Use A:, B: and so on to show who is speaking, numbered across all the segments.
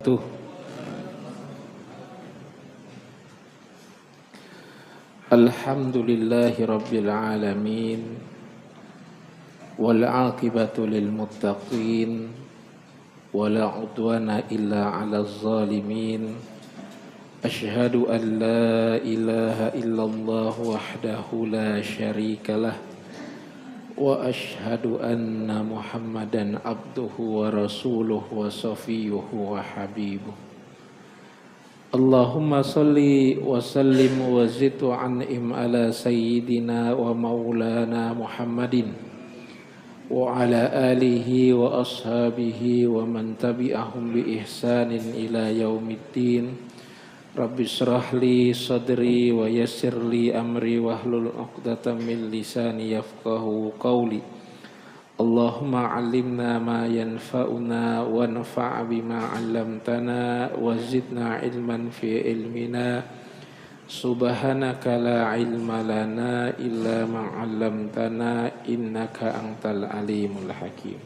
A: wabarakatuh. Alhamdulillahi rabbil alamin, wal aqibatu lil muttaqin, wala udwana illa 'alal zalimin. Asyhadu an la ilaha illallah wahdahu la syarikalah, wa asyhadu anna Muhammadan abduhu wa rasuluhu wa safiyuhu wa habibuh. Allahumma salli wa sallim wa zid wa an'im ala sayyidina wa maulana Muhammadin wa ala alihi wa ashabihi wa man tabi'ahum bi ihsanin ila yaumiddin. Rabbi shrah li sadri wa yassir li amri wahlul 'uqdatam min lisani yafqahu qawli. Allahumma 'allimna ma yanfa'una wa nafa' bima 'allamtana wa zidna ilman fi ilmina. Subhanaka la ilma lana illa ma 'allamtana innaka antal alimul hakim.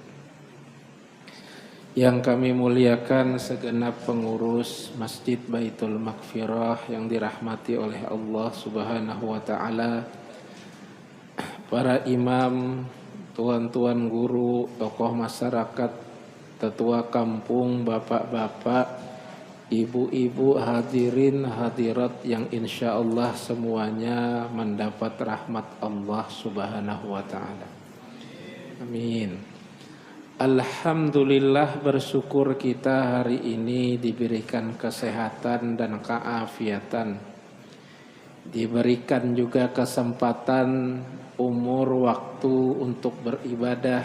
A: Yang kami muliakan segenap pengurus Masjid Baitul Maghfirah yang dirahmati oleh Allah Subhanahu wa taala, para imam, tuan-tuan guru, tokoh masyarakat, tetua kampung, bapak-bapak, ibu-ibu, hadirin hadirat yang insyaallah semuanya mendapat rahmat Allah Subhanahu wa taala. Amin. Alhamdulillah, bersyukur kita hari ini diberikan kesehatan dan keafiatan. Diberikan juga kesempatan umur waktu untuk beribadah.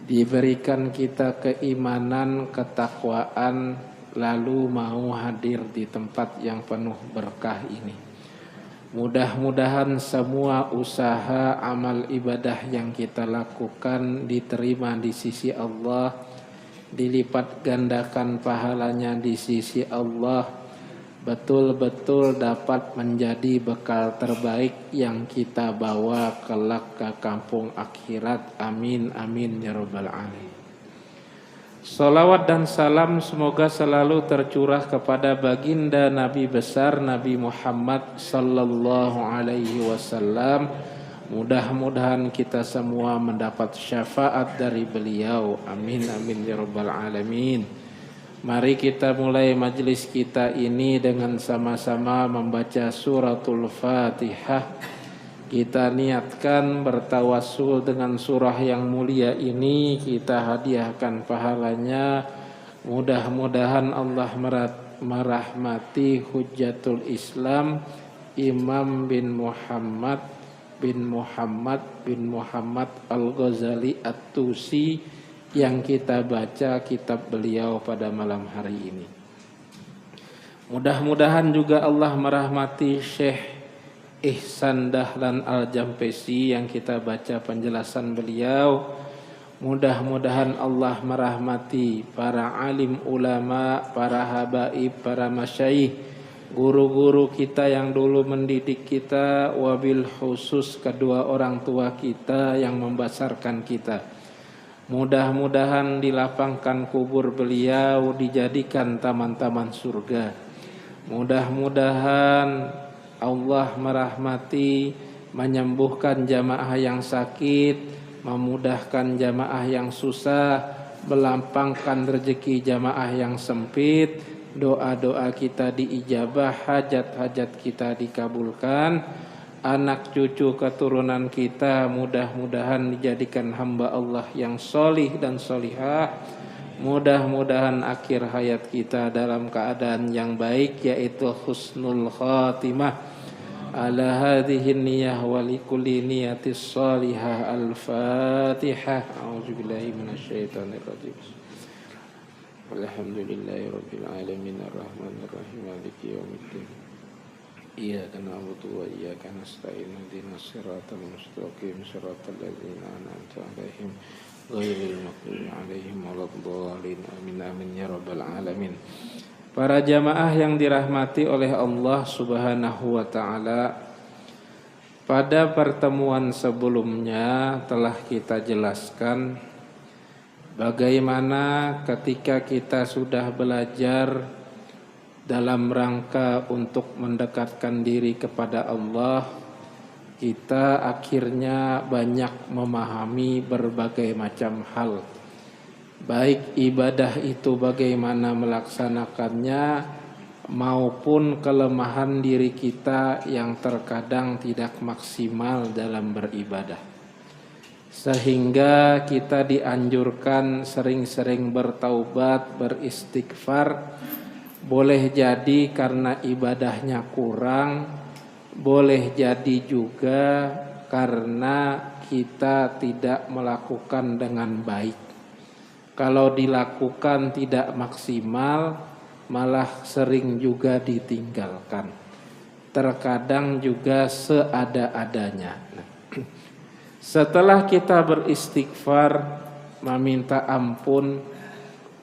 A: Diberikan kita keimanan, ketakwaan, lalu mau hadir di tempat yang penuh berkah ini. Mudah-mudahan semua usaha amal ibadah yang kita lakukan diterima di sisi Allah, dilipat gandakan pahalanya di sisi Allah, betul-betul dapat menjadi bekal terbaik yang kita bawa kelak ke kampung akhirat. Amin amin ya rabbal alamin. Salawat dan salam semoga selalu tercurah kepada baginda Nabi besar Nabi Muhammad sallallahu alaihi wasallam. Mudah-mudahan kita semua mendapat syafaat dari beliau. Amin amin ya rabbal alamin. Mari kita mulai majelis kita ini dengan sama-sama membaca suratul Fatihah. Kita niatkan bertawassul dengan surah yang mulia ini, kita hadiahkan pahalanya. Mudah-mudahan Allah merahmati Hujjatul Islam Imam bin Muhammad Al-Ghazali At-Tusi yang kita baca kitab beliau pada malam hari ini. Mudah-mudahan juga Allah merahmati Syekh Ihsan Dahlan Al-Jampesi yang kita baca penjelasan beliau. Mudah-mudahan Allah merahmati para alim ulama, para habaib, para masyayikh, guru-guru kita yang dulu mendidik kita, wabil khusus kedua orang tua kita yang membesarkan kita. Mudah-mudahan dilapangkan kubur beliau, dijadikan taman-taman surga. Mudah-mudahan Allah merahmati, menyembuhkan jamaah yang sakit, memudahkan jamaah yang susah, melampangkan rezeki jamaah yang sempit. Doa-doa kita diijabah, hajat-hajat kita dikabulkan. Anak cucu keturunan kita mudah-mudahan dijadikan hamba Allah yang solih dan solihah. Mudah-mudahan akhir hayat kita dalam keadaan yang baik, yaitu husnul khatimah. Ala hadhihi niyyah wa likulli niyatis salihah. Al-Fatihah. A'udzubillahi minasyaitonir rajim. Alhamdulillahi rabbil alamin arrahmanir rahim maliki yaumiddin. Iyyaka na'budu wa iyyaka nasta'in ihdinas siratal mustaqim siratal ladzina an'amta 'alaihim ghairil maghdubi 'alaihim waladdallin. Amin amin ya rabbal alamin. Para jamaah yang dirahmati oleh Allah Subhanahu wa taala, pada pertemuan sebelumnya telah kita jelaskan bagaimana ketika kita sudah belajar dalam rangka untuk mendekatkan diri kepada Allah, kita akhirnya banyak memahami berbagai macam hal. Baik ibadah itu bagaimana melaksanakannya, maupun kelemahan diri kita yang terkadang tidak maksimal dalam beribadah. Sehingga kita dianjurkan sering-sering bertaubat, beristighfar. Boleh jadi karena ibadahnya kurang, boleh jadi juga karena kita tidak melakukan dengan baik. Kalau dilakukan tidak maksimal, malah sering juga ditinggalkan. Terkadang juga seada-adanya. Setelah kita beristighfar, meminta ampun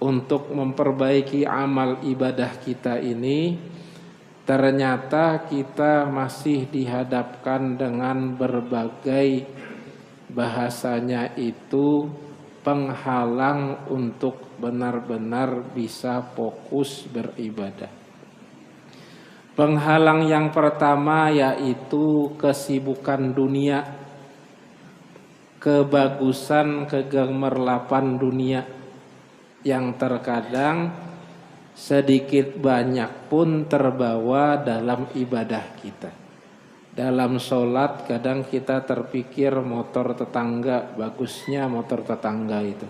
A: untuk memperbaiki amal ibadah kita ini, ternyata kita masih dihadapkan dengan berbagai, bahasanya itu penghalang untuk benar-benar bisa fokus beribadah. Penghalang yang pertama yaitu kesibukan dunia, kebagusan, kegemerlapan dunia yang terkadang sedikit banyak pun terbawa dalam ibadah kita. Dalam sholat kadang kita terpikir motor tetangga, bagusnya motor tetangga itu.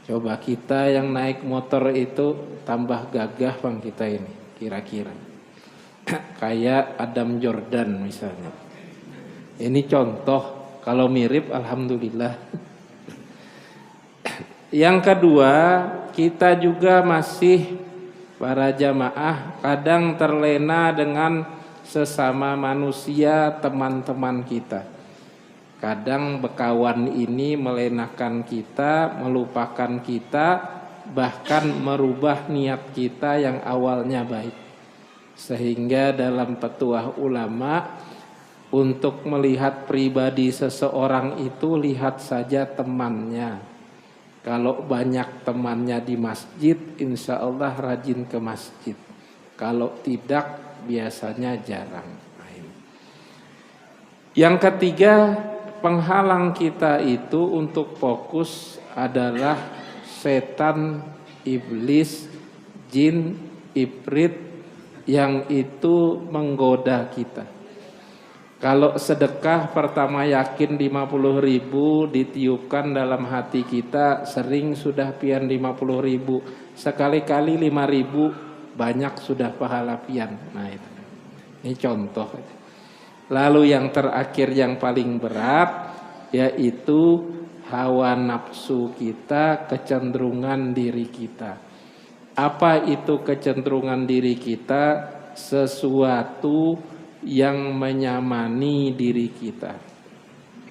A: Coba kita yang naik motor itu tambah gagah bang kita ini kira-kira. Kayak Adam Jordan misalnya. Ini contoh, kalau mirip alhamdulillah. Yang kedua, kita juga masih para jamaah kadang terlena dengan sesama manusia, teman-teman kita. Kadang bekawan ini melenakan kita, melupakan kita, bahkan merubah niat kita yang awalnya baik. Sehingga dalam petuah ulama, untuk melihat pribadi seseorang itu lihat saja temannya. Kalau banyak temannya di masjid, insya Allah rajin ke masjid. Kalau tidak, biasanya jarang. Yang ketiga, penghalang kita itu untuk fokus adalah setan, iblis, jin, ibrit yang itu menggoda kita. Kalau sedekah pertama yakin 50.000 ditiupkan dalam hati kita, sering sudah pian 50.000, sekali-kali 5.000 banyak sudah pahala pian. Nah itu. Ini contoh. Lalu yang terakhir yang paling berat yaitu hawa nafsu kita, kecenderungan diri kita. Apa itu kecenderungan diri kita? Sesuatu yang menyamani diri kita.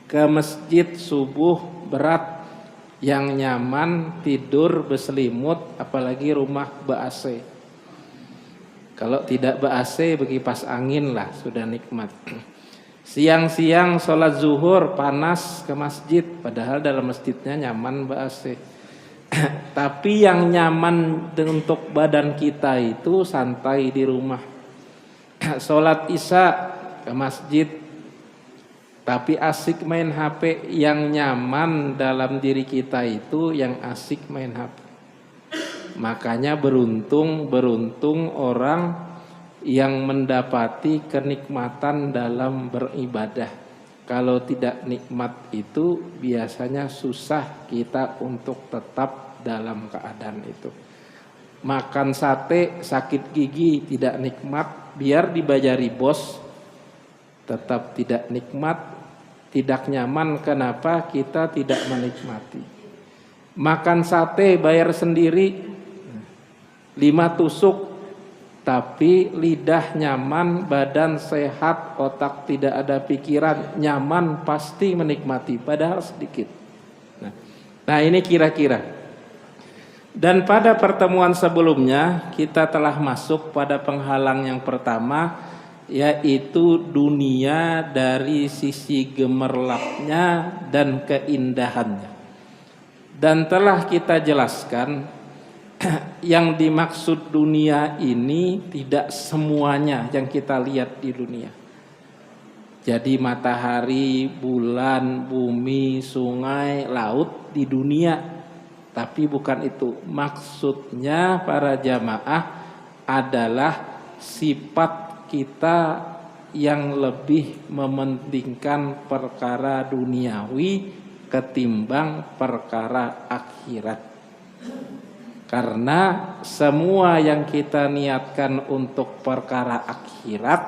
A: Ke masjid subuh berat, yang nyaman tidur berselimut, apalagi rumah ber-AC. Kalau tidak ber-AC bagi pas angin lah sudah nikmat. Siang-siang sholat zuhur panas ke masjid, padahal dalam masjidnya nyaman ber-AC. Tapi yang nyaman untuk badan kita itu santai di rumah. Sholat isya ke masjid, tapi asik main HP. Yang nyaman dalam diri kita itu yang asik main HP. Makanya beruntung orang yang mendapati kenikmatan dalam beribadah. Kalau tidak nikmat itu biasanya susah kita untuk tetap dalam keadaan itu. Makan sate sakit gigi tidak nikmat, biar dibayari bos tetap tidak nikmat, tidak nyaman. Kenapa? Kita tidak menikmati. Makan sate bayar sendiri 5 tusuk, tapi lidah nyaman, badan sehat, otak tidak ada pikiran, nyaman, pasti menikmati, padahal sedikit. Nah ini kira-kira. Dan pada pertemuan sebelumnya kita telah masuk pada penghalang yang pertama, yaitu dunia dari sisi gemerlapnya dan keindahannya. Dan telah kita jelaskan yang dimaksud dunia ini tidak semuanya yang kita lihat di dunia. Jadi matahari, bulan, bumi, sungai, laut di dunia. Tapi bukan itu. Maksudnya para jamaah adalah sifat kita yang lebih mementingkan perkara duniawi ketimbang perkara akhirat. Karena semua yang kita niatkan untuk perkara akhirat,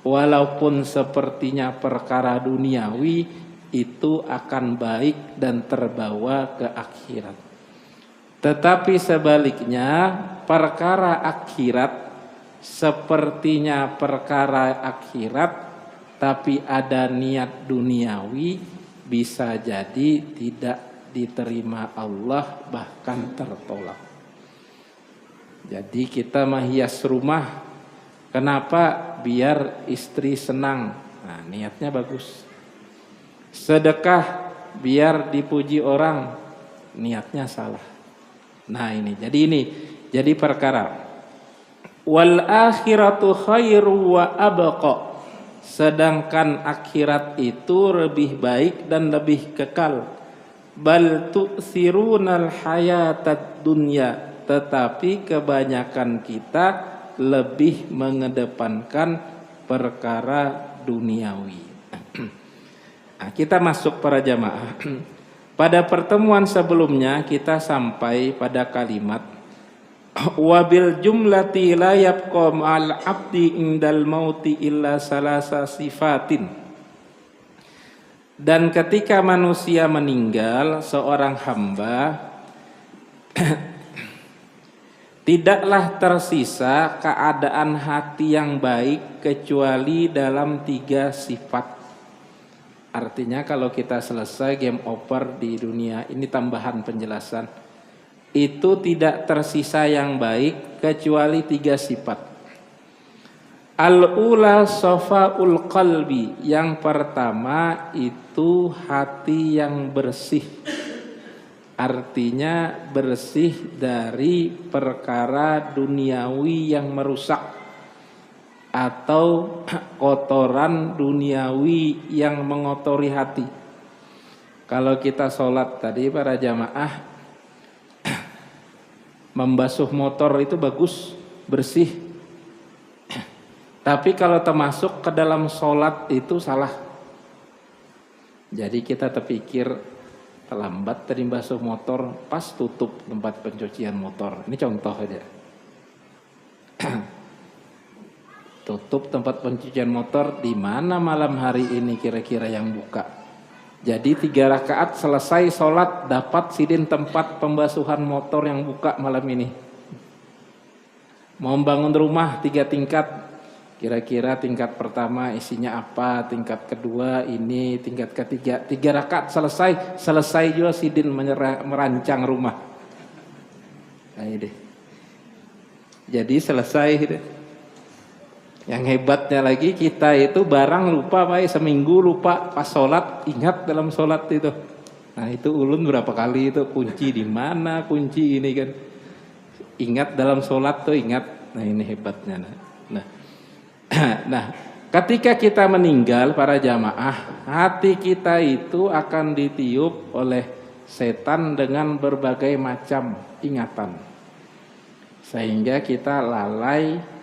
A: walaupun sepertinya perkara duniawi, itu akan baik dan terbawa ke akhirat. Tetapi sebaliknya, perkara akhirat sepertinya perkara akhirat, tapi ada niat duniawi, bisa jadi tidak diterima Allah, bahkan tertolak. Jadi kita menghias rumah, kenapa? Biar istri senang. Nah, niatnya bagus. Sedekah biar dipuji orang, niatnya salah. Nah ini jadi perkara. Wal akhiratu khairu wa abqa. Sedangkan akhirat itu lebih baik dan lebih kekal. Bal tu'thirunal hayatad dunya. Tetapi kebanyakan kita lebih mengedepankan perkara duniawi. Nah, kita masuk para jamaah. Pada pertemuan sebelumnya kita sampai pada kalimat wabil jumlati la yabqa ma'al abdi indal mauti illa salasa sifatin. Dan ketika manusia meninggal, seorang hamba tidaklah tersisa keadaan hati yang baik kecuali dalam 3 sifat. Artinya kalau kita selesai game over di dunia ini, tambahan penjelasan, itu tidak tersisa yang baik kecuali 3 sifat. Al-ula safa'ul qalbi. Yang pertama itu hati yang bersih. Artinya bersih dari perkara duniawi yang merusak atau kotoran duniawi yang mengotori hati. Kalau kita sholat tadi para jamaah, membasuh motor itu bagus, bersih. Tapi kalau termasuk ke dalam sholat itu salah. Jadi kita terpikir terlambat tadi basuh motor, pas tutup tempat pencucian motor. Ini contoh aja. Tutup tempat pencucian motor, di mana malam hari ini kira-kira yang buka? Jadi 3 rakaat selesai sholat, dapat sidin tempat pembasuhan motor yang buka malam ini. Mau bangun rumah 3 tingkat, kira-kira tingkat pertama isinya apa, tingkat kedua ini, tingkat ketiga. 3 rakaat selesai juga sidin merancang rumah. Nah ini. Jadi selesai. Yang hebatnya lagi kita itu barang lupa, Pak, seminggu lupa, pas sholat ingat dalam sholat itu. Nah itu ulun berapa kali itu kunci di mana, kunci ini kan. Ingat dalam sholat tuh ingat. Nah ini hebatnya. Nah ketika kita meninggal para jamaah, hati kita itu akan ditiup oleh setan dengan berbagai macam ingatan. Sehingga kita lalai,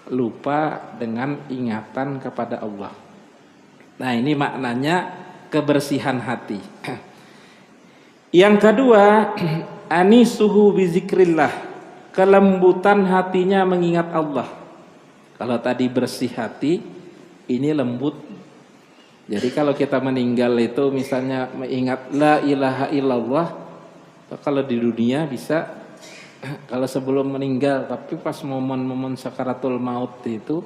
A: lupa dengan ingatan kepada Allah. Nah ini maknanya kebersihan hati. Yang kedua, anisuhu bizikrillah, kelembutan hatinya mengingat Allah. Kalau tadi bersih hati, ini lembut. Jadi kalau kita meninggal itu misalnya mengingat la ilaha illallah, kalau di dunia bisa. Kalau sebelum meninggal, tapi pas momen-momen sakaratul maut itu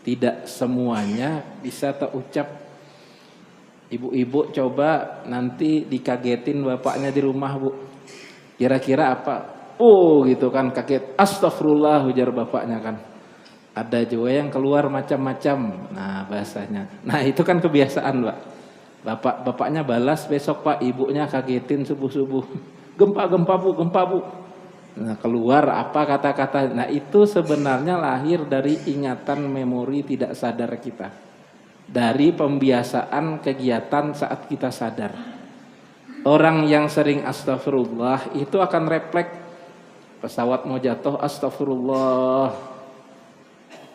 A: tidak semuanya bisa terucap. Ibu-ibu coba nanti dikagetin bapaknya di rumah, Bu. Kira-kira apa? Oh gitu kan, kaget. Astagfirullah, ujar bapaknya kan. Ada juga yang keluar macam-macam. Nah bahasanya. Nah itu kan kebiasaan, Pak. Bapaknya balas besok, Pak, ibunya kagetin subuh-subuh. gempa bu, gempa bu. Nah, keluar apa kata-kata. Nah, itu sebenarnya lahir dari ingatan memori tidak sadar kita. Dari pembiasaan kegiatan saat kita sadar. Orang yang sering astagfirullah itu akan refleks. Pesawat mau jatuh, astagfirullah,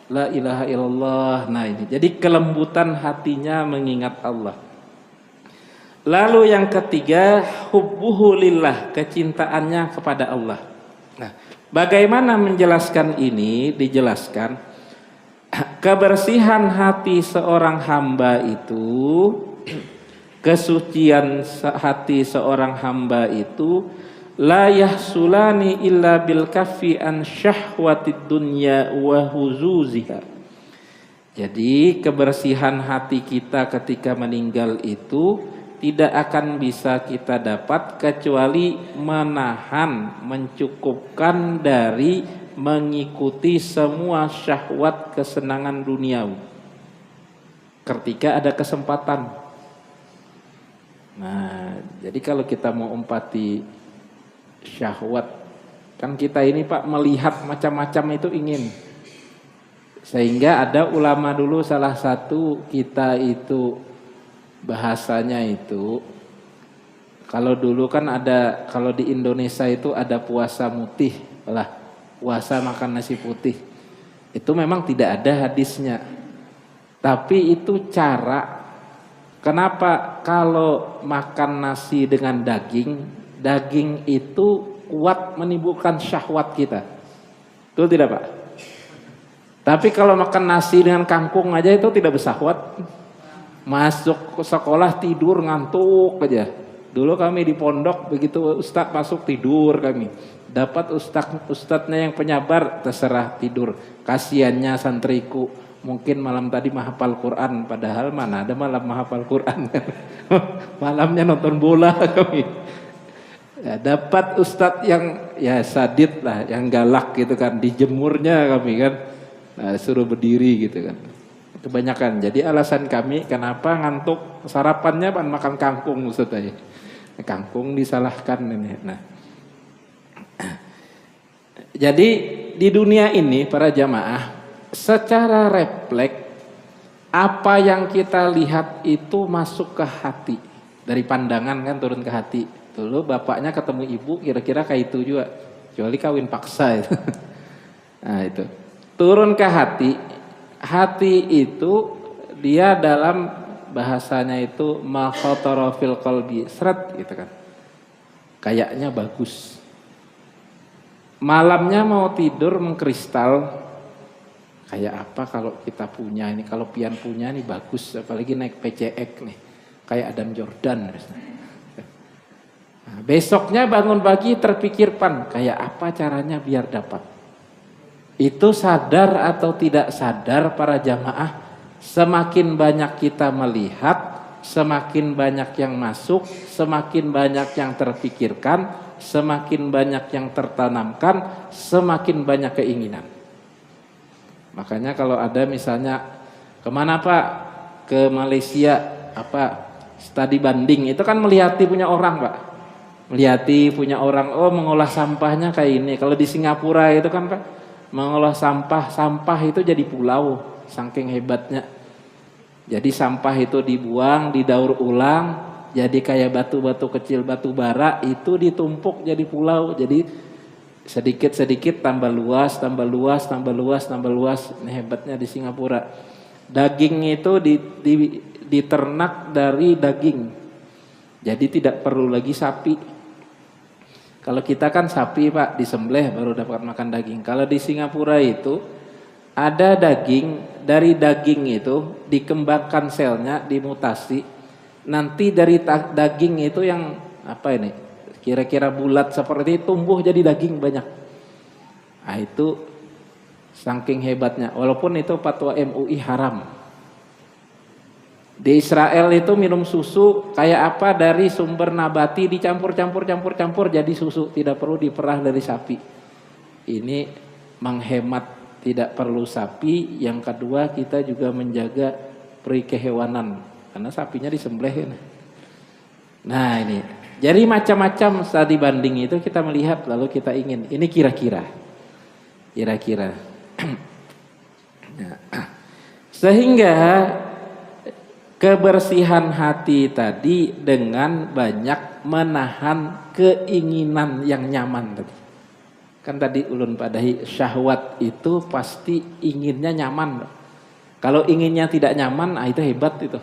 A: la ilaha illallah. Nah ini, jadi kelembutan hatinya mengingat Allah. Lalu yang ketiga, hubbuhu lillah, kecintaannya kepada Allah. Nah, bagaimana menjelaskan ini? Dijelaskan, kebersihan hati seorang hamba itu, kesucian hati seorang hamba itu, la yahsulani illa bil kaffi an syahwatid dunya wa huzuziha. Jadi kebersihan hati kita ketika meninggal itu tidak akan bisa kita dapat kecuali menahan, mencukupkan dari mengikuti semua syahwat kesenangan duniawi ketika ada kesempatan. Nah, jadi kalau kita mau umpati syahwat, kan kita ini Pak melihat macam-macam itu ingin. Sehingga ada ulama dulu, salah satu kita itu bahasanya itu, kalau dulu kan ada, kalau di Indonesia itu ada puasa mutih lah, puasa makan nasi putih. Itu memang tidak ada hadisnya, tapi itu cara. Kenapa kalau makan nasi dengan daging, daging itu kuat menimbulkan syahwat kita, betul tidak Pak? Tapi kalau makan nasi dengan kangkung aja itu tidak bersyahwat. Masuk ke sekolah tidur ngantuk aja. Dulu kami di pondok begitu ustadz masuk tidur kami. Dapat ustadznya yang penyabar terserah tidur. Kasiannya santriku, mungkin malam tadi menghafal Quran, padahal mana ada malam menghafal Quran. Malamnya nonton bola kami. Ya, dapat ustadz yang ya sadid lah, yang galak gitu kan, dijemurnya kami kan. Nah, suruh berdiri gitu kan. Kebanyakan. Jadi alasan kami kenapa ngantuk sarapannya makan kangkung Ustaz aja. Kangkung disalahkan ini. Nah. Jadi di dunia ini para jamaah secara refleks apa yang kita lihat itu masuk ke hati. Dari pandangan kan turun ke hati. Dulu bapaknya ketemu ibu kira-kira kayak itu juga. Kecuali kawin paksa itu. Nah itu. Turun ke hati. Hati itu dia dalam bahasanya itu ma khatara fil qalbi, seret gitu kan. Kayaknya bagus. Malamnya mau tidur mengkristal, kayak apa kalau kita punya ini, kalau pian punya nih bagus, apalagi naik PCX nih. Kayak Adam Jordan misalnya. Nah, besoknya bangun pagi terpikirkan kayak apa caranya biar dapat. Itu sadar atau tidak sadar para jamaah, semakin banyak kita melihat, semakin banyak yang masuk, semakin banyak yang terpikirkan, semakin banyak yang tertanamkan, semakin banyak keinginan. Makanya kalau ada misalnya, kemana Pak? Ke Malaysia, apa studi banding, itu kan melihati punya orang Pak. Melihati punya orang, oh mengolah sampahnya kayak ini. Kalau di Singapura itu kan Pak, mengolah sampah itu jadi pulau, saking hebatnya. Jadi sampah itu dibuang, didaur ulang, jadi kayak batu-batu kecil, batu bara, itu ditumpuk jadi pulau. Jadi sedikit-sedikit tambah luas, tambah luas, tambah luas, tambah luas. Ini hebatnya di Singapura. Daging itu diternak dari daging. Jadi tidak perlu lagi sapi. Kalau kita kan sapi Pak, disembelih baru dapat makan daging. Kalau di Singapura itu ada daging, dari daging itu dikembangkan selnya, dimutasi. Nanti dari daging itu yang apa ini? Kira-kira bulat seperti itu tumbuh jadi daging banyak. Nah itu saking hebatnya. Walaupun itu fatwa MUI haram. Di Israel itu minum susu kayak apa, dari sumber nabati dicampur jadi susu, tidak perlu diperah dari sapi. Ini menghemat, tidak perlu sapi. Yang kedua kita juga menjaga peri kehewanan karena sapinya disembelih. Nah ini Jadi macam-macam studi banding itu kita melihat lalu kita ingin ini kira-kira. Ya. Sehingga kebersihan hati tadi dengan banyak menahan keinginan yang nyaman tadi. Kan tadi ulun padahi syahwat itu pasti inginnya nyaman. Kalau inginnya tidak nyaman, itu hebat itu.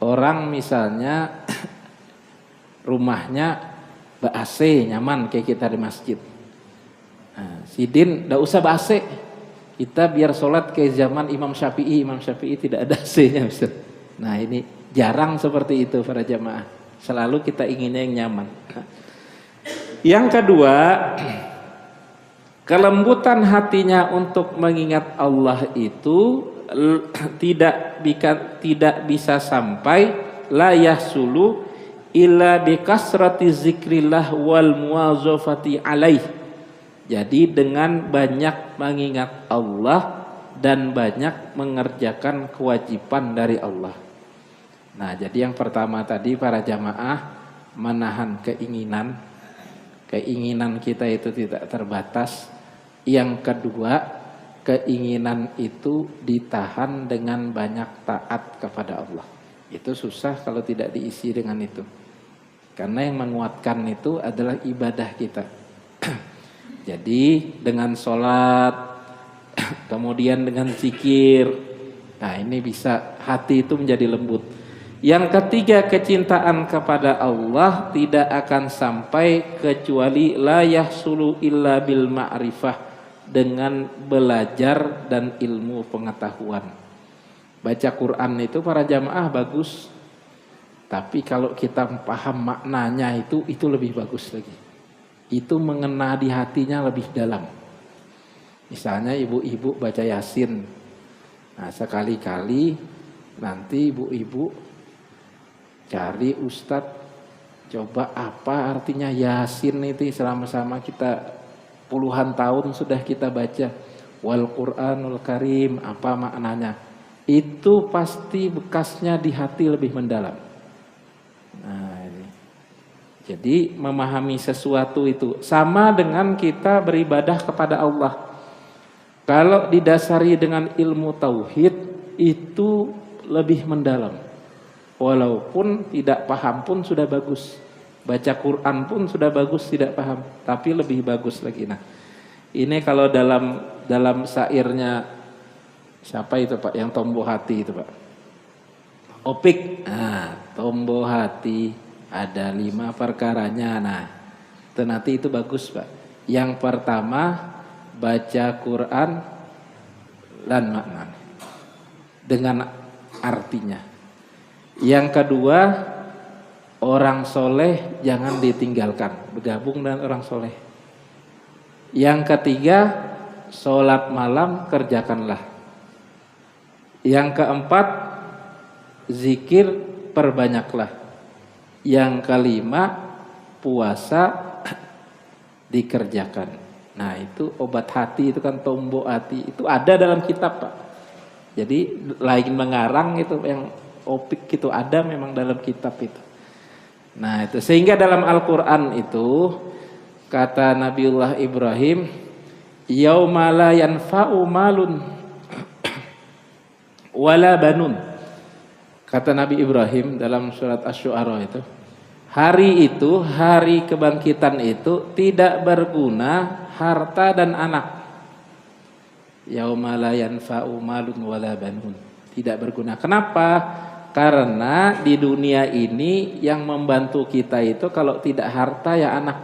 A: Orang misalnya rumahnya AC nyaman kayak kita di masjid. Nah, sidin enggak usah AC. Kita biar sholat kayak zaman Imam Syafi'i tidak ada AC-nya. Nah ini jarang seperti itu para jamaah. Selalu kita inginnya yang nyaman. Yang kedua, kelembutan hatinya untuk mengingat Allah itu tidak bisa sampai la yahsulu illa bi kasrati zikrillah wal muwazafati alaih. Jadi dengan banyak mengingat Allah dan banyak mengerjakan kewajiban dari Allah. Nah, jadi yang pertama tadi para jamaah menahan keinginan. Keinginan kita itu tidak terbatas. Yang kedua, keinginan itu ditahan dengan banyak taat kepada Allah. Itu susah kalau tidak diisi dengan itu. Karena yang menguatkan itu adalah ibadah kita. Jadi dengan sholat, kemudian dengan zikir, nah ini bisa hati itu menjadi lembut. Yang ketiga, kecintaan kepada Allah tidak akan sampai kecuali la yahsulu illa bil ma'rifah, dengan belajar dan ilmu pengetahuan. Baca Quran itu para jamaah bagus, tapi kalau kita paham maknanya itu lebih bagus lagi. Itu mengena di hatinya lebih dalam. Misalnya ibu-ibu baca Yasin. Nah, sekali-kali nanti ibu-ibu cari ustadz, coba apa artinya Yasin itu, selama-sama kita puluhan tahun sudah kita baca. Wal Qur'anul Karim, apa maknanya? Itu pasti bekasnya di hati lebih mendalam. Nah, ini. Jadi memahami sesuatu itu sama dengan kita beribadah kepada Allah. Kalau didasari dengan ilmu tauhid itu lebih mendalam. Walaupun tidak paham pun sudah bagus. Baca Quran pun sudah bagus tidak paham, tapi lebih bagus lagi. Nah, ini kalau dalam syairnya siapa itu Pak yang tombo hati itu Pak? Opik. Nah, tombo hati ada 5 perkaranya. Nah, nanti itu bagus Pak. Yang pertama baca Quran dan makna dengan artinya. Yang kedua, orang soleh jangan ditinggalkan, bergabung dengan orang soleh. Yang ketiga, sholat malam kerjakanlah. Yang keempat, zikir perbanyaklah. Yang kelima, puasa dikerjakan. Nah itu obat hati, itu kan tombo hati. Itu ada dalam kitab Pak. Jadi lain mengarang itu, yang opik itu ada memang dalam kitab itu. Nah itu, sehingga dalam Al-Quran itu kata Nabiullah Ibrahim, yauma la yanfa'u malun wala banun. Kata Nabi Ibrahim dalam surat Asy-Syu'ara itu, hari itu, hari kebangkitan itu tidak berguna harta dan anak. Yauma la yanfa'u malun wala banun. Tidak berguna. Kenapa? Karena di dunia ini yang membantu kita itu kalau tidak harta ya anak.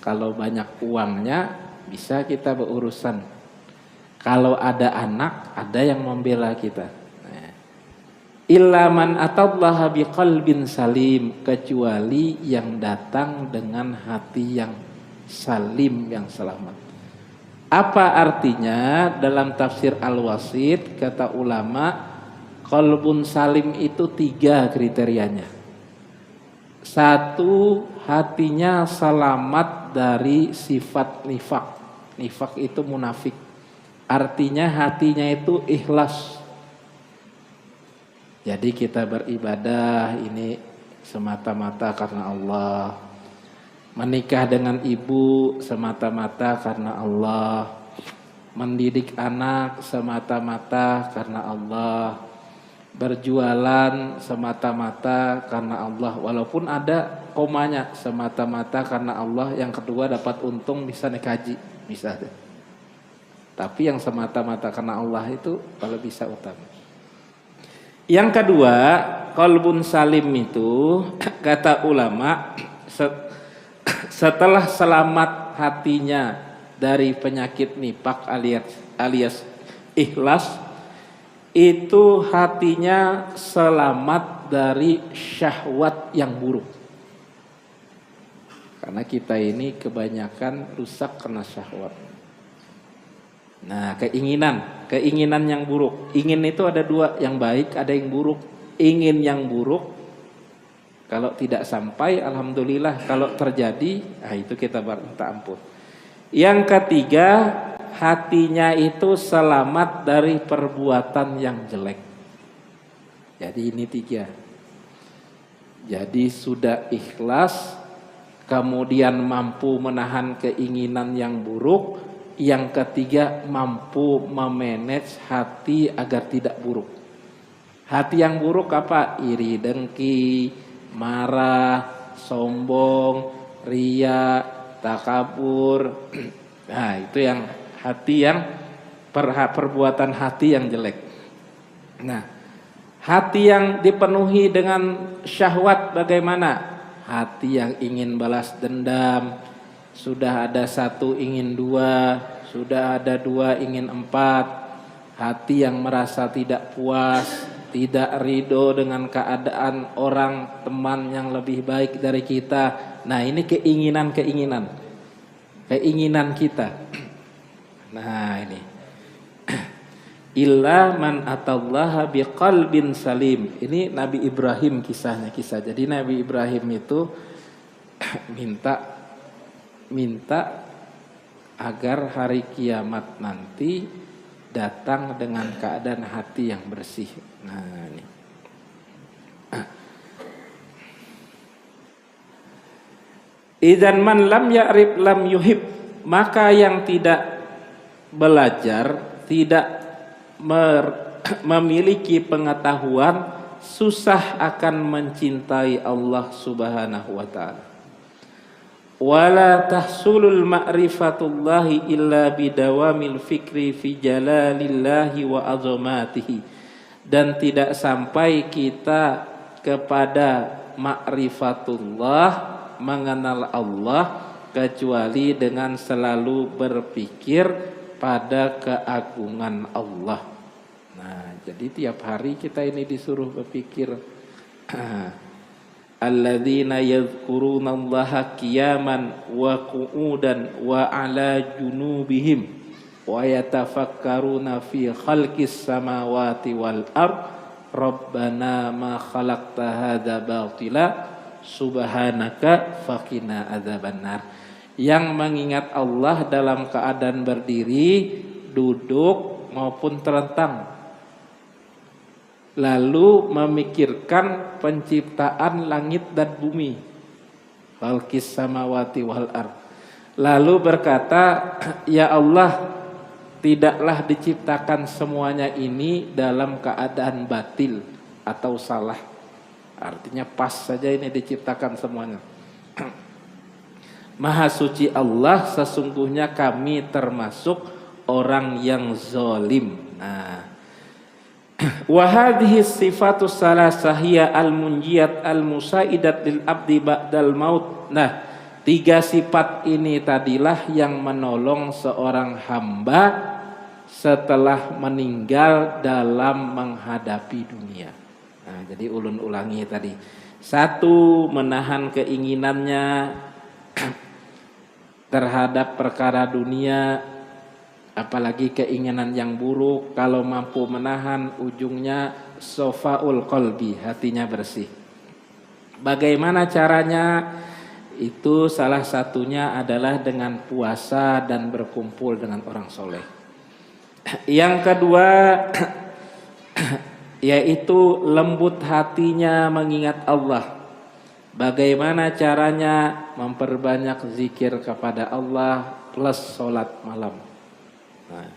A: Kalau banyak uangnya bisa kita berurusan. Kalau ada anak, ada yang membela kita. Illa man atallaha biqalbin salim, kecuali yang datang dengan hati yang salim, yang selamat. Apa artinya? Dalam tafsir Al-Wasit kata ulama, qalbun salim itu 3 kriterianya. 1, hatinya selamat dari sifat nifak. Nifak itu munafik. Artinya hatinya itu ikhlas. Jadi kita beribadah ini semata-mata karena Allah. Menikah dengan ibu semata-mata karena Allah. Mendidik anak semata-mata karena Allah. Berjualan semata-mata karena Allah, walaupun ada komanya, semata-mata karena Allah. Yang kedua dapat untung bisa naik haji misalnya. Tapi yang semata-mata karena Allah itu kalau bisa utama. Yang kedua, qalbun salim itu kata ulama setelah selamat hatinya dari penyakit nifak alias ikhlas, itu hatinya selamat dari syahwat yang buruk. Karena kita ini kebanyakan rusak karena syahwat. Nah, keinginan yang buruk. Ingin itu ada dua, yang baik ada yang buruk. Ingin yang buruk, kalau tidak sampai alhamdulillah, kalau terjadi, itu kita minta ampun. Yang ketiga, hatinya itu selamat dari perbuatan yang jelek. Jadi ini 3. Jadi sudah ikhlas, kemudian mampu menahan keinginan yang buruk. Yang ketiga, mampu memanage hati agar tidak buruk. Hati yang buruk apa? Iri, dengki, marah, sombong, riya, takabur. Nah, itu yang hati yang perbuatan hati yang jelek. Nah, hati yang dipenuhi dengan syahwat bagaimana? Hati yang ingin balas dendam, sudah ada 1 ingin 2, sudah ada 2 ingin 4. Hati yang merasa tidak puas, tidak ridho dengan keadaan orang teman yang lebih baik dari kita. Nah, ini keinginan kita. Nah, ini illa man atallaha biqalbin salim. Ini Nabi Ibrahim kisah. Jadi Nabi Ibrahim itu minta agar hari kiamat nanti datang dengan keadaan hati yang bersih. Nah, ini. Idzan man lam ya'rif lam yuhib, maka yang tidak belajar, tidak memiliki pengetahuan, susah akan mencintai Allah Subhanahu wa taala. Wala tahsulul ma'rifatullahi illa bidawamil fikri fi jalalillahi wa azamatihi, dan tidak sampai kita kepada ma'rifatullah, mengenal Allah, kecuali dengan selalu berpikir pada keagungan Allah. Nah, jadi tiap hari kita ini disuruh berpikir. Alladzina yadhkurunallaha qiyaman wa qu'udan wa ala junubihim wa yatafakkaruna fi khalqis samawati wal ard rabbana ma khalaqta hadza batila subhanaka faqina adzabannar. Yang mengingat Allah dalam keadaan berdiri, duduk maupun terentang, lalu memikirkan penciptaan langit dan bumi, khalqis samawati wal ard, lalu berkata, ya Allah, tidaklah diciptakan semuanya ini dalam keadaan batil atau salah. Artinya pas saja ini diciptakan semuanya. Maha suci Allah, sesungguhnya kami termasuk orang yang zalim. Nah, wa hadhihi sifatus salasah hiya al-munjiyat al-musaidat lil abdi ba'dal maut. Nah, 3 sifat ini tadilah yang menolong seorang hamba setelah meninggal dalam menghadapi dunia. Nah, jadi ulun ulangi tadi. 1, menahan keinginannya terhadap perkara dunia, apalagi keinginan yang buruk. Kalau mampu menahan, ujungnya sofaul qalbi, hatinya bersih. Bagaimana caranya? Itu salah satunya adalah dengan puasa dan berkumpul dengan orang soleh. Yang kedua, yaitu lembut hatinya mengingat Allah. Bagaimana caranya? Memperbanyak zikir kepada Allah plus sholat malam. Nah,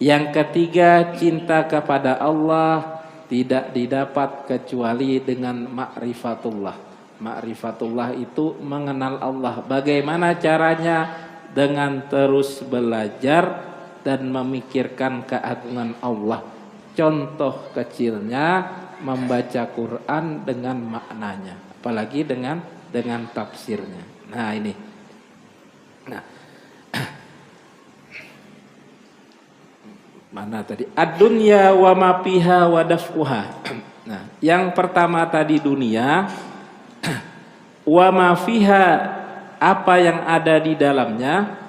A: yang ketiga, cinta kepada Allah tidak didapat kecuali dengan ma'rifatullah. Ma'rifatullah itu mengenal Allah. Bagaimana caranya? Dengan terus belajar dan memikirkan keagungan Allah. Contoh kecilnya membaca Quran dengan maknanya, apalagi dengan tafsirnya. Nah, ini. Nah, mana tadi? Ad-dunya wa ma fiha wa daf'uha. Nah, yang pertama tadi dunia, wa ma fiha, apa yang ada di dalamnya,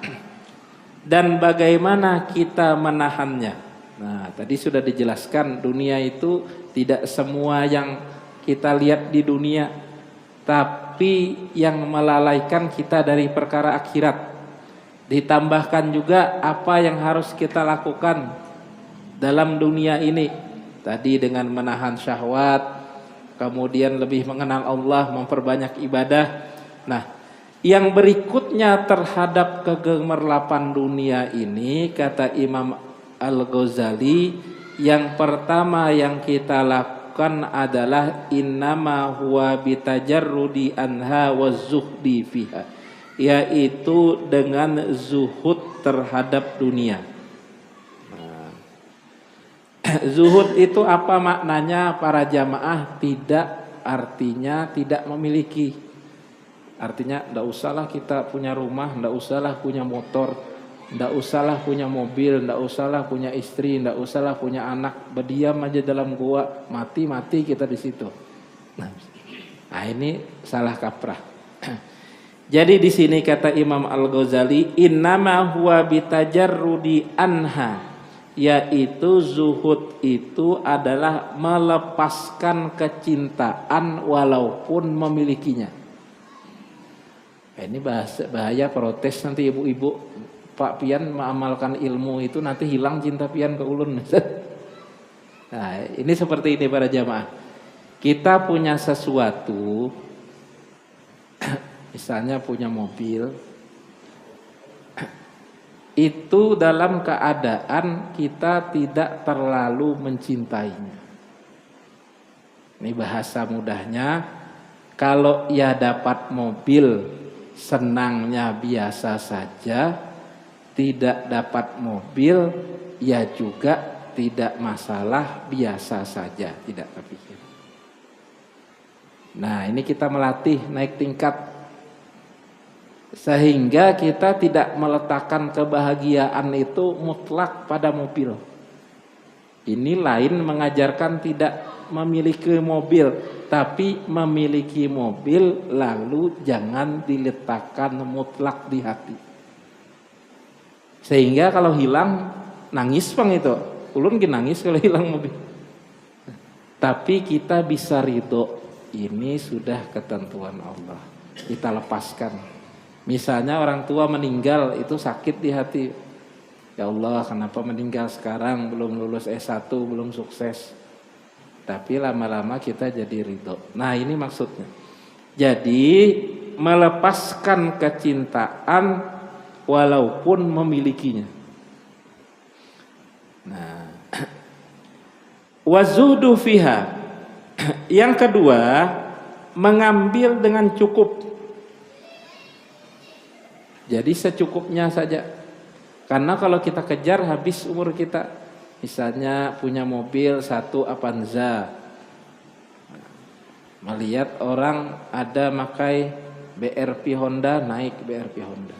A: dan bagaimana kita menahannya. Nah, tadi sudah dijelaskan dunia itu tidak semua yang kita lihat di dunia, tapi yang melalaikan kita dari perkara akhirat. Ditambahkan juga apa yang harus kita lakukan dalam dunia ini. Tadi dengan menahan syahwat, kemudian lebih mengenal Allah, memperbanyak ibadah. Nah, yang berikutnya terhadap kegemerlapan dunia ini, kata Imam Al-Ghazali, yang pertama yang kita lakukan adalah innama huwa bitajarrudi anha wazuhdi fiha, yaitu dengan zuhud terhadap dunia. Nah, zuhud itu apa maknanya para jamaah? Tidak artinya tidak memiliki. Artinya tidak usahlah kita punya rumah, tidak usahlah punya motor, tidak usahlah punya mobil, tidak usahlah punya istri, tidak usahlah punya anak, berdiam aja dalam gua, mati kita di situ. Nah, ini salah kaprah. Jadi di sini kata Imam Al-Ghazali, innama huwa bitajarrudi anha, yaitu zuhud itu adalah melepaskan kecintaan walaupun memilikinya. Ini bahaya protes nanti ibu-ibu, Pak Pian mengamalkan ilmu itu nanti hilang cinta Pian ke ulun. Nah, ini seperti ini para jamaah. Kita punya sesuatu, misalnya punya mobil, itu dalam keadaan kita tidak terlalu mencintainya. Ini bahasa mudahnya, kalau ia dapat mobil senangnya biasa saja, tidak dapat mobil ya juga tidak masalah, biasa saja, tidak terpikir. Nah, ini kita melatih naik tingkat sehingga kita tidak meletakkan kebahagiaan itu mutlak pada mobil. Ini lain mengajarkan tidak memiliki mobil, tapi memiliki mobil lalu jangan diletakkan mutlak di hati. Sehingga kalau hilang nangis bang itu, ulun ki nangis kalau hilang mobil. Tapi kita bisa ridho, ini sudah ketentuan Allah, kita lepaskan. Misalnya orang tua meninggal, itu sakit di hati. Ya Allah, kenapa meninggal sekarang, belum lulus S1, belum sukses. Tapi lama-lama kita jadi ridho. Nah, ini maksudnya. Jadi melepaskan kecintaan walaupun memilikinya. Nah, wazuhdu fiha. Yang kedua, mengambil dengan cukup. Jadi secukupnya saja. Karena kalau kita kejar habis umur kita. Misalnya punya mobil 1 Avanza, melihat orang ada pakai BRP Honda, naik BRP Honda.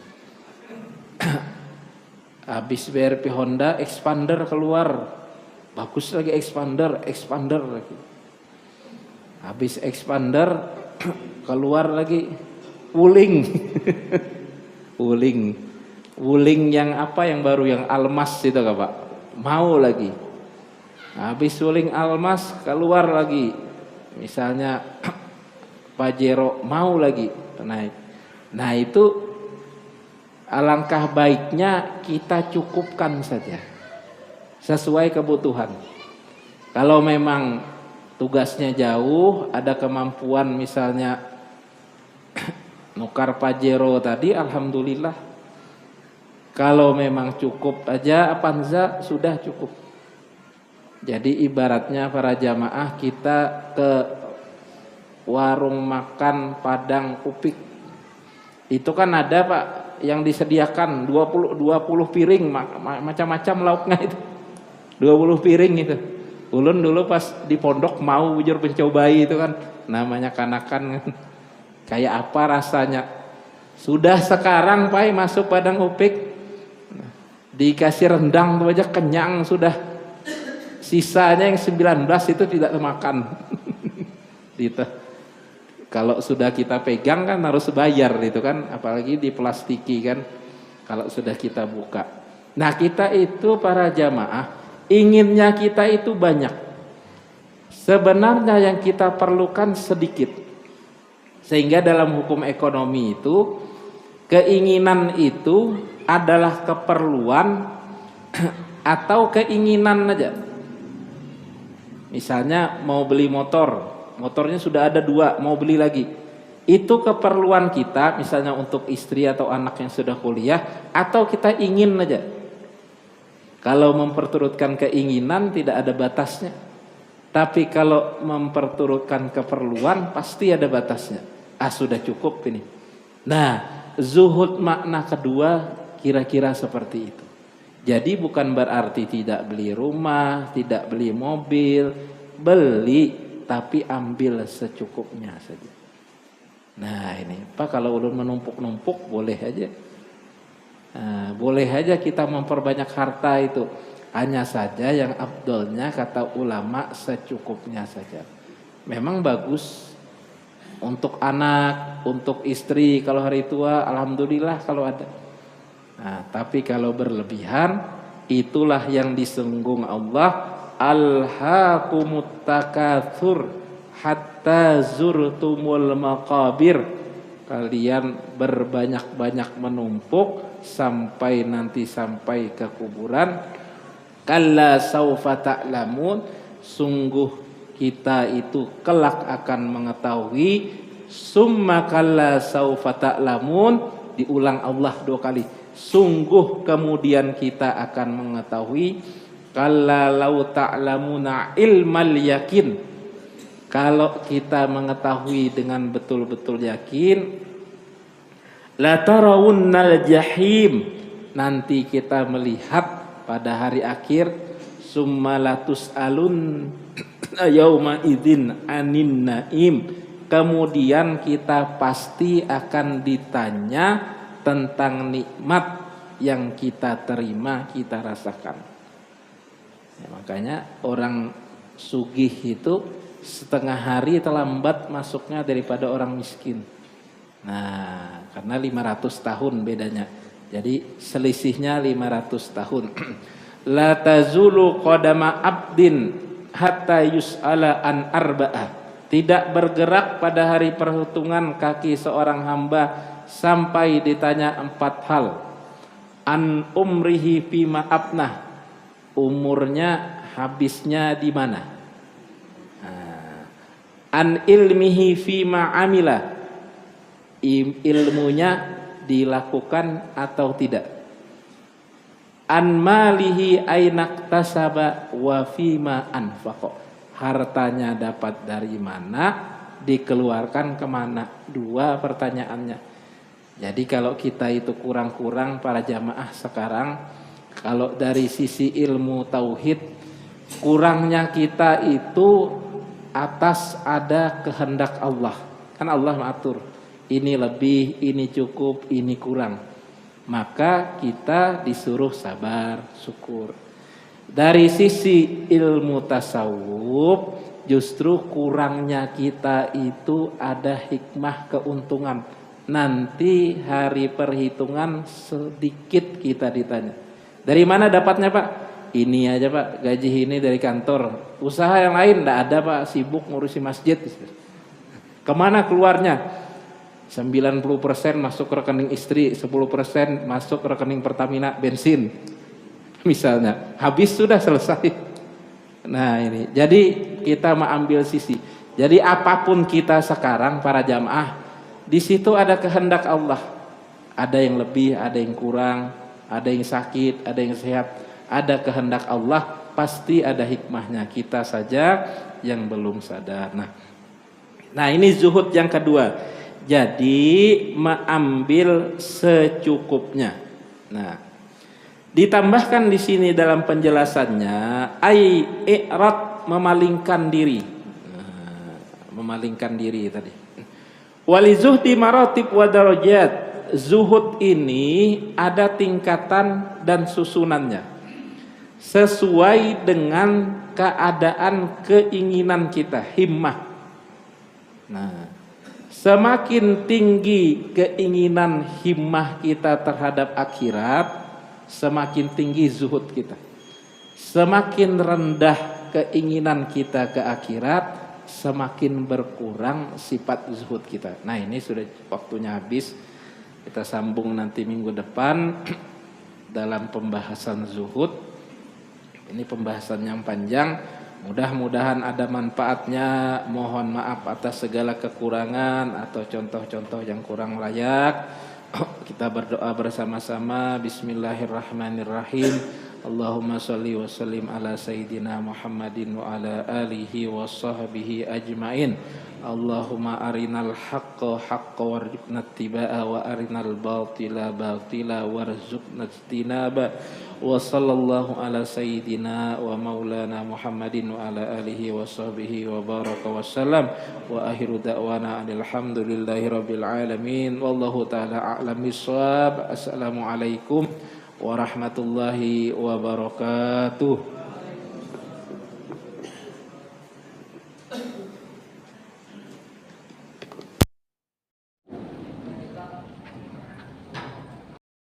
A: Habis BRP Honda, expander keluar, bagus lagi expander lagi. Habis expander keluar lagi wuling, wuling yang apa yang baru, yang Almas itu kan Pak? Mau lagi. Habis suling Almas keluar lagi, misalnya Pajero, mau lagi naik. Nah, itu alangkah baiknya kita cukupkan saja sesuai kebutuhan. Kalau memang tugasnya jauh, ada kemampuan misalnya Nukar Pajero tadi alhamdulillah. Kalau memang cukup aja Avanza sudah cukup. Jadi ibaratnya para jamaah kita ke warung makan Padang Upik. Itu kan ada Pak yang disediakan 20 piring macam-macam lauknya itu. 20 piring itu. Ulun dulu pas di pondok mau bujur mencobai itu kan, namanya kanakan kan. Kayak apa rasanya? Sudah sekarang Pak masuk Padang Upik dikasih rendang tuh aja kenyang sudah. Sisanya yang 19 itu tidak makan. Gitu. Kalau sudah kita pegang kan harus bayar itu kan, apalagi di plastiki kan kalau sudah kita buka. Nah, kita itu para jamaah inginnya kita itu banyak. Sebenarnya yang kita perlukan sedikit. Sehingga dalam hukum ekonomi itu keinginan itu adalah keperluan atau keinginan aja. Misalnya mau beli motor, motornya sudah ada 2, mau beli lagi. Itu keperluan kita, misalnya untuk istri atau anak yang sudah kuliah, atau kita ingin aja. Kalau memperturutkan keinginan tidak ada batasnya. Tapi kalau memperturutkan keperluan pasti ada batasnya. Sudah cukup ini. Nah, zuhud makna kedua kira-kira seperti itu. Jadi bukan berarti tidak beli rumah, tidak beli mobil, beli tapi ambil secukupnya saja. Nah ini Pak, kalau ulun menumpuk-numpuk boleh aja. Nah, boleh aja kita memperbanyak harta itu. Hanya saja yang afdolnya kata ulama secukupnya saja. Memang bagus untuk anak, untuk istri kalau hari tua alhamdulillah kalau ada. Nah, tapi kalau berlebihan itulah yang disenggung Allah, alhaakumut takatsur hatta zurtumul maqabir. Kalian berbanyak-banyak menumpuk sampai ke kuburan. Kalla saufa ta'lamun, sungguh kita itu kelak akan mengetahui. Summa kalla saufa ta'lamun, diulang Allah 2 kali. Sungguh kemudian kita akan mengetahui. Kalla lau ta'lamuna ilmal yakin, kalau kita mengetahui dengan betul-betul yakin. La tarawunnal jahim, nanti kita melihat pada hari akhir. Summa latus'alun yauma idzin anin naim, kemudian kita pasti akan ditanya tentang nikmat yang kita terima, kita rasakan. Ya, makanya orang sugih itu setengah hari terlambat masuknya daripada orang miskin. Nah, karena 500 tahun bedanya. Jadi selisihnya 500 tahun. La tazulu qadama abdin hatta yus'ala an arba'ah. Tidak bergerak pada hari perhitungan kaki seorang hamba sampai ditanya 4 hal. An umrihi fima abnah, umurnya habisnya di mana. An ilmihi fima amila, ilmunya dilakukan atau tidak. An malihi ainaktasaba wa fima anfaqa, hartanya dapat dari mana, dikeluarkan kemana. 2 pertanyaannya. Jadi kalau kita itu kurang-kurang para jamaah sekarang, kalau dari sisi ilmu tauhid, kurangnya kita itu atas ada kehendak Allah. Kan Allah mengatur, ini lebih, ini cukup, ini kurang. Maka kita disuruh sabar, syukur. Dari sisi ilmu tasawuf, justru kurangnya kita itu ada hikmah keuntungan. Nanti hari perhitungan sedikit kita ditanya. Dari mana dapatnya Pak? Ini aja Pak, gaji ini dari kantor. Usaha yang lain enggak ada Pak, sibuk ngurusi masjid. Kemana keluarnya? 90% masuk ke rekening istri, 10% masuk ke rekening Pertamina bensin. Misalnya, habis sudah selesai. Nah ini, jadi kita mengambil sisi. Jadi apapun kita sekarang para jamaah, Di situ ada kehendak Allah. Ada yang lebih, ada yang kurang, ada yang sakit, ada yang sehat. Ada kehendak Allah, pasti ada hikmahnya. Kita saja yang belum sadar. Nah ini zuhud yang kedua. Jadi mengambil secukupnya. Nah, ditambahkan di sini dalam penjelasannya ai i'rad, memalingkan diri. Memalingkan diri tadi. Wali zuhdi maratib wa darajat. Zuhud ini ada tingkatan dan susunannya sesuai dengan keadaan keinginan kita, himmah. Nah, semakin tinggi keinginan himmah kita terhadap akhirat, semakin tinggi zuhud kita. Semakin rendah keinginan kita ke akhirat, semakin berkurang sifat zuhud kita. Nah ini sudah waktunya habis. Kita sambung nanti minggu depan dalam pembahasan zuhud. Ini pembahasan yang panjang. Mudah-mudahan ada manfaatnya. Mohon maaf atas segala kekurangan atau contoh-contoh yang kurang layak. Kita berdoa bersama-sama. Bismillahirrahmanirrahim. Allahumma salli wa sallim ala sayyidina Muhammadin wa ala alihi wa sahbihi ajmain. Allahumma arinal haqqa haqqa warzuqna ittiba'a wa arinal batila batila warzuqna ijtinaba. Wa sallallahu ala sayyidina wa maulana Muhammadin wa ala alihi wa sahbihi wa baraka wa sallam. Wa akhiru da'wana alhamdulillahi rabbil alamin. Wallahu ta'ala a'lam bissawab. Assalamualaikum warahmatullahi wabarakatuh.